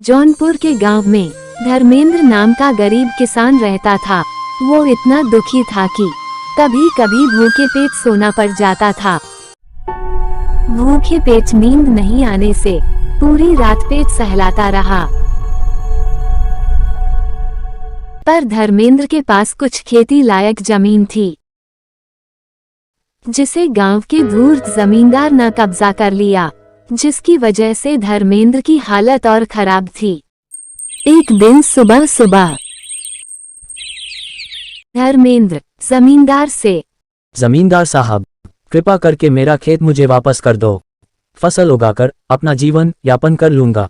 जौनपुर के गांव में धर्मेंद्र नाम का गरीब किसान रहता था। वो इतना दुखी था कि कभी कभी भूखे पेट सोना पड़ जाता था। भूखे पेट नींद नहीं आने से पूरी रात पेट सहलाता रहा। पर धर्मेंद्र के पास कुछ खेती लायक जमीन थी, जिसे गांव के धूर्त जमींदार ने कब्जा कर लिया, जिसकी वजह से धर्मेंद्र की हालत और खराब थी। एक दिन सुबह सुबह धर्मेंद्र जमींदार साहब, कृपा करके मेरा खेत मुझे वापस कर दो। फसल उगाकर अपना जीवन यापन कर लूंगा।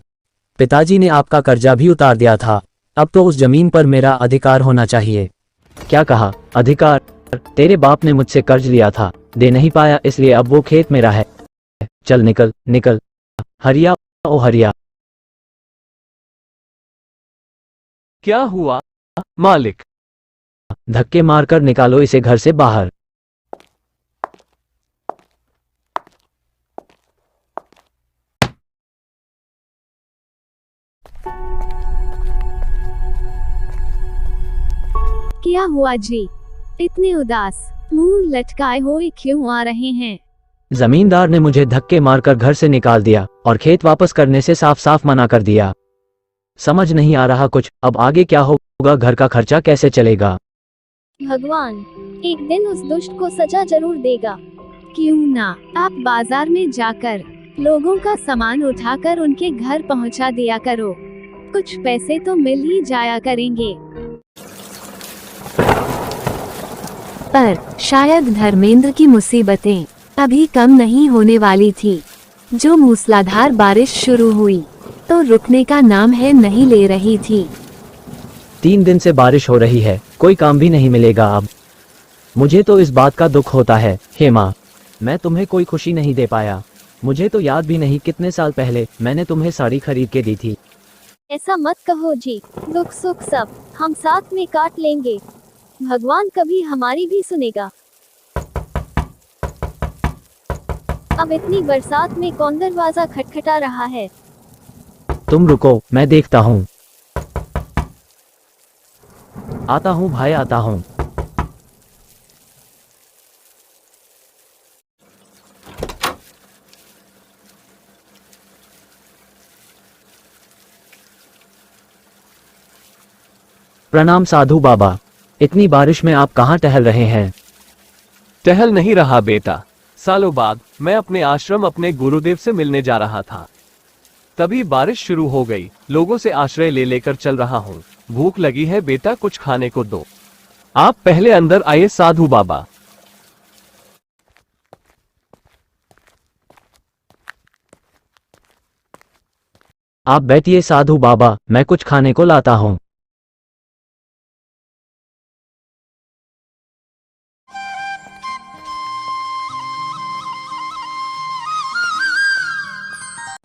पिताजी ने आपका कर्जा भी उतार दिया था, अब तो उस जमीन पर मेरा अधिकार होना चाहिए। क्या कहा? अधिकार? तेरे बाप ने मुझसे कर्ज लिया था, दे नहीं पाया, इसलिए अब वो खेत मेरा है। चल निकल निकल, हरिया ओ हरिया। क्या हुआ मालिक? धक्के मारकर निकालो इसे घर से बाहर। क्या हुआ जी? इतने उदास मुंह लटकाए हुए क्यों आ रहे हैं? जमींदार ने मुझे धक्के मारकर घर से निकाल दिया और खेत वापस करने से साफ साफ मना कर दिया। समझ नहीं आ रहा कुछ, अब आगे क्या होगा, घर का खर्चा कैसे चलेगा? भगवान एक दिन उस दुष्ट को सजा जरूर देगा। क्यों ना आप बाजार में जाकर लोगों का सामान उठाकर उनके घर पहुंचा दिया करो, कुछ पैसे तो मिल ही जाया करेंगे। पर शायद धर्मेंद्र की मुसीबतें अभी कम नहीं होने वाली थी। जो मूसलाधार बारिश शुरू हुई तो रुकने का नाम है नहीं ले रही थी। 3 दिन से बारिश हो रही है, कोई काम भी नहीं मिलेगा अब। मुझे तो इस बात का दुख होता है। हे माँ, मैं तुम्हें कोई खुशी नहीं दे पाया। मुझे तो याद भी नहीं कितने साल पहले मैंने तुम्हें साड़ी खरीद के दी थी। ऐसा मत कहो जी, दुख सुख सब हम साथ में काट लेंगे। भगवान कभी हमारी भी सुनेगा। अब इतनी बरसात में कौन दरवाजा खटखटा रहा है? तुम रुको, मैं देखता हूँ। आता हूँ भाई, आता हूँ। प्रणाम साधु बाबा, इतनी बारिश में आप कहाँ टहल रहे हैं? टहल नहीं रहा बेटा, सालों बाद मैं अपने आश्रम अपने गुरुदेव से मिलने जा रहा था, तभी बारिश शुरू हो गई। लोगों से आश्रय ले लेकर चल रहा हूँ। भूख लगी है बेटा, कुछ खाने को दो। आप पहले अंदर आइए साधु बाबा। आप बैठिए साधु बाबा, मैं कुछ खाने को लाता हूँ।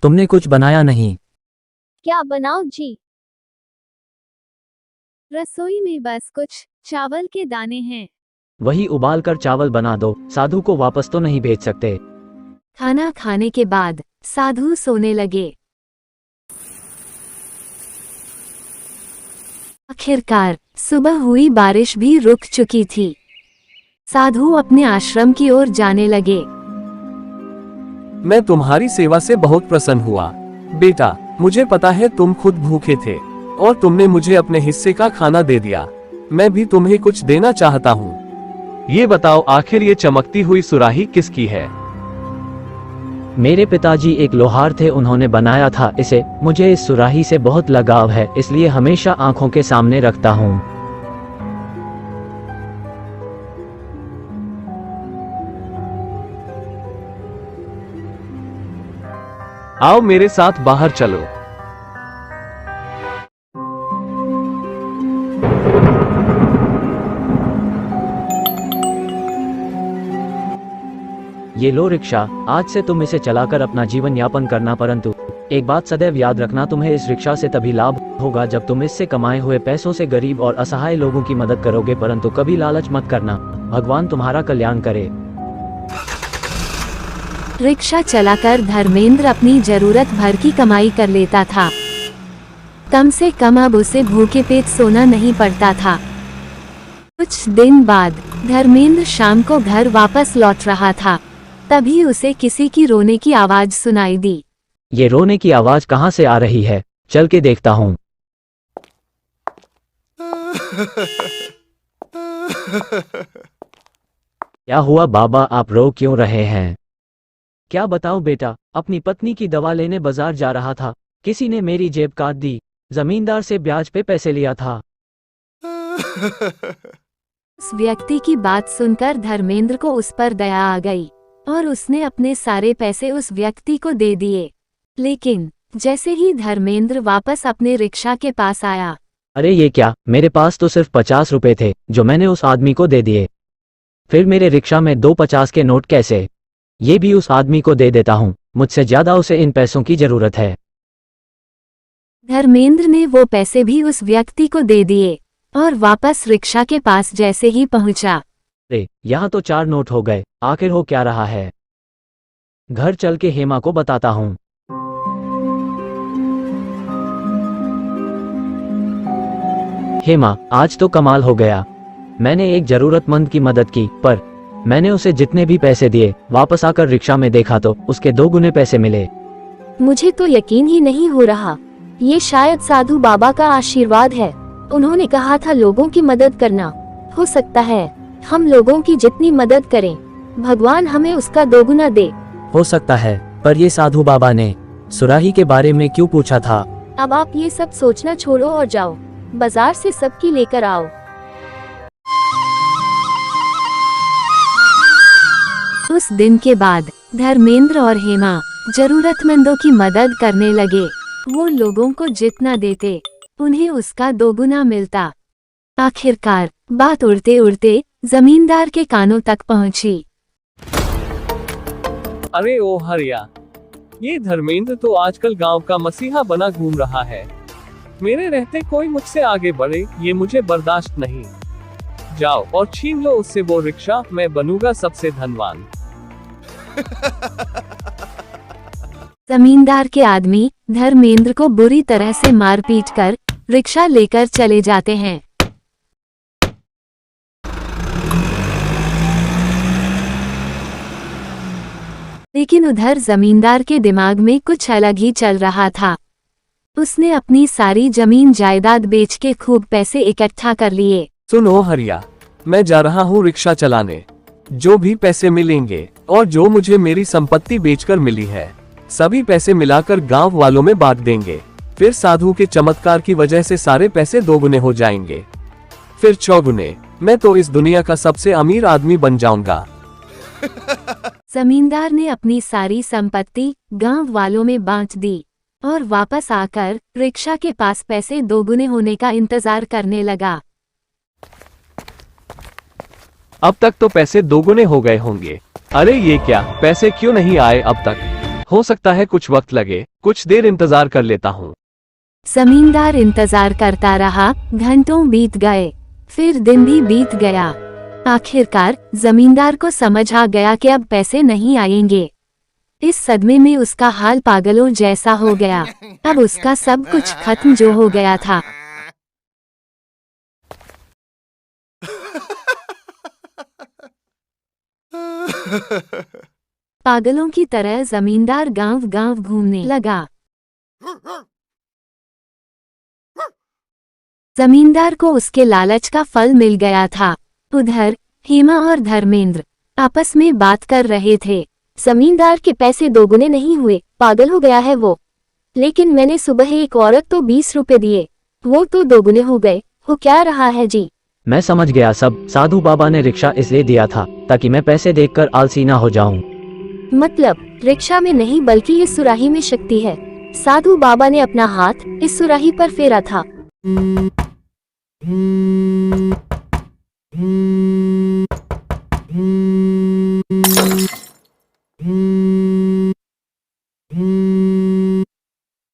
तुमने कुछ बनाया नहीं? क्या बनाओ जी? रसोई में बस कुछ चावल के दाने हैं। वही उबाल कर चावल बना दो, साधु को वापस तो नहीं भेज सकते। खाना खाने के बाद साधु सोने लगे। आखिरकार सुबह हुई बारिश भी रुक चुकी थी। साधु अपने आश्रम की ओर जाने लगे। मैं तुम्हारी सेवा से बहुत प्रसन्न हुआ बेटा। मुझे पता है तुम खुद भूखे थे और तुमने मुझे अपने हिस्से का खाना दे दिया। मैं भी तुम्हें कुछ देना चाहता हूँ। ये बताओ, आखिर ये चमकती हुई सुराही किसकी है? मेरे पिताजी एक लोहार थे, उन्होंने बनाया था इसे। मुझे इस सुराही से बहुत लगाव है, इसलिए हमेशा आंखों के सामने रखता हूँ। आओ मेरे साथ बाहर चलो। ये लो रिक्शा, आज से तुम इसे चलाकर अपना जीवन यापन करना, परंतु एक बात सदैव याद रखना, तुम्हें इस रिक्शा से तभी लाभ होगा जब तुम इससे कमाए हुए पैसों से गरीब और असहाय लोगों की मदद करोगे, परंतु कभी लालच मत करना। भगवान तुम्हारा कल्याण करे। रिक्शा चलाकर धर्मेंद्र अपनी जरूरत भर की कमाई कर लेता था। कम से कम अब उसे भूखे पेट सोना नहीं पड़ता था। कुछ दिन बाद धर्मेंद्र शाम को घर वापस लौट रहा था। तभी उसे किसी की रोने की आवाज सुनाई दी। ये रोने की आवाज कहाँ से आ रही है, चल के देखता हूँ। क्या हुआ बाबा, आप रो क्यों रहे हैं? क्या बताऊं बेटा, अपनी पत्नी की दवा लेने बाजार जा रहा था, किसी ने मेरी जेब काट दी। जमींदार से ब्याज पे पैसे लिया था। उस व्यक्ति की बात सुनकर धर्मेंद्र को उस पर दया आ गई और उसने अपने सारे पैसे उस व्यक्ति को दे दिए। लेकिन जैसे ही धर्मेंद्र वापस अपने रिक्शा के पास आया, अरे ये क्या, मेरे पास तो सिर्फ 50 रुपए थे जो मैंने उस आदमी को दे दिए। फिर मेरे रिक्शा में 2 50 के नोट कैसे? ये भी उस आदमी को दे देता हूँ, मुझसे ज्यादा उसे इन पैसों की जरूरत है। धर्मेंद्र ने वो पैसे भी उस व्यक्ति को दे दिए और वापस रिक्शा के पास जैसे ही पहुंचा, अरे यहाँ तो 4 नोट हो गए, आखिर हो क्या रहा है? घर चल के हेमा को बताता हूँ। हेमा, आज तो कमाल हो गया। मैंने एक जरूरतमंद की मदद की, पर मैंने उसे जितने भी पैसे दिए, वापस आकर रिक्शा में देखा तो उसके 2 गुने पैसे मिले। मुझे तो यकीन ही नहीं हो रहा। ये शायद साधु बाबा का आशीर्वाद है। उन्होंने कहा था लोगों की मदद करना। हो सकता है हम लोगों की जितनी मदद करें, भगवान हमें उसका 2 गुना दे। हो सकता है, पर ये साधु बाबा ने सुराही के बारे में क्यों पूछा था? अब आप ये सब सोचना छोड़ो और जाओ, बाजार से सबकी लेकर आओ। उस दिन के बाद धर्मेंद्र और हेमा जरूरतमंदों की मदद करने लगे। वो लोगों को जितना देते, उन्हें उसका 2 गुना मिलता। आखिरकार बात उड़ते उड़ते जमींदार के कानों तक पहुंची। अरे ओ हरिया, ये धर्मेंद्र तो आजकल गांव का मसीहा बना घूम रहा है। मेरे रहते कोई मुझसे आगे बढ़े, ये मुझे बर्दाश्त नहीं। जाओ और छीन लो उससे वो रिक्शा, मैं बनूंगा सबसे धनवान। जमींदार के आदमी धर्मेंद्र को बुरी तरह से मारपीट कर रिक्शा लेकर चले जाते हैं। लेकिन उधर जमींदार के दिमाग में कुछ अलग ही चल रहा था। उसने अपनी सारी जमीन जायदाद बेच के खूब पैसे इकट्ठा कर लिए। सुनो हरिया, मैं जा रहा हूँ रिक्शा चलाने। जो भी पैसे मिलेंगे और जो मुझे मेरी संपत्ति बेचकर मिली है, सभी पैसे मिलाकर गांव वालों में बांट देंगे। फिर साधु के चमत्कार की वजह से सारे पैसे 2 गुने हो जाएंगे, फिर 4 गुने। मैं तो इस दुनिया का सबसे अमीर आदमी बन जाऊंगा। जमींदार ने अपनी सारी संपत्ति गांव वालों में बांट दी और वापस आकर रिक्शा के पास पैसे 2 गुने होने का इंतजार करने लगा। अब तक तो पैसे 2 गुने हो गए होंगे। अरे ये क्या, पैसे क्यों नहीं आए अब तक? हो सकता है कुछ वक्त लगे, कुछ देर इंतजार कर लेता हूँ। जमींदार इंतजार करता रहा। घंटों बीत गए, फिर दिन भी बीत गया। आखिरकार जमींदार को समझ आ गया कि अब पैसे नहीं आएंगे। इस सदमे में उसका हाल पागलों जैसा हो गया। अब उसका सब कुछ खत्म जो हो गया था। पागलों की तरह जमींदार गांव-गांव घूमने लगा। जमींदार को उसके लालच का फल मिल गया था। उधर हेमा और धर्मेंद्र आपस में बात कर रहे थे। जमींदार के पैसे 2 गुने नहीं हुए, पागल हो गया है वो। लेकिन मैंने सुबह एक औरत तो 20 रुपए दिए, वो तो 2 गुने हो गए। हो क्या रहा है जी? मैं समझ गया सब। साधु बाबा ने रिक्शा इसलिए दिया था ताकि मैं पैसे देखकर आलसी ना हो जाऊं। मतलब रिक्शा में नहीं बल्कि इस सुराही में शक्ति है। साधु बाबा ने अपना हाथ इस सुराही पर फेरा था।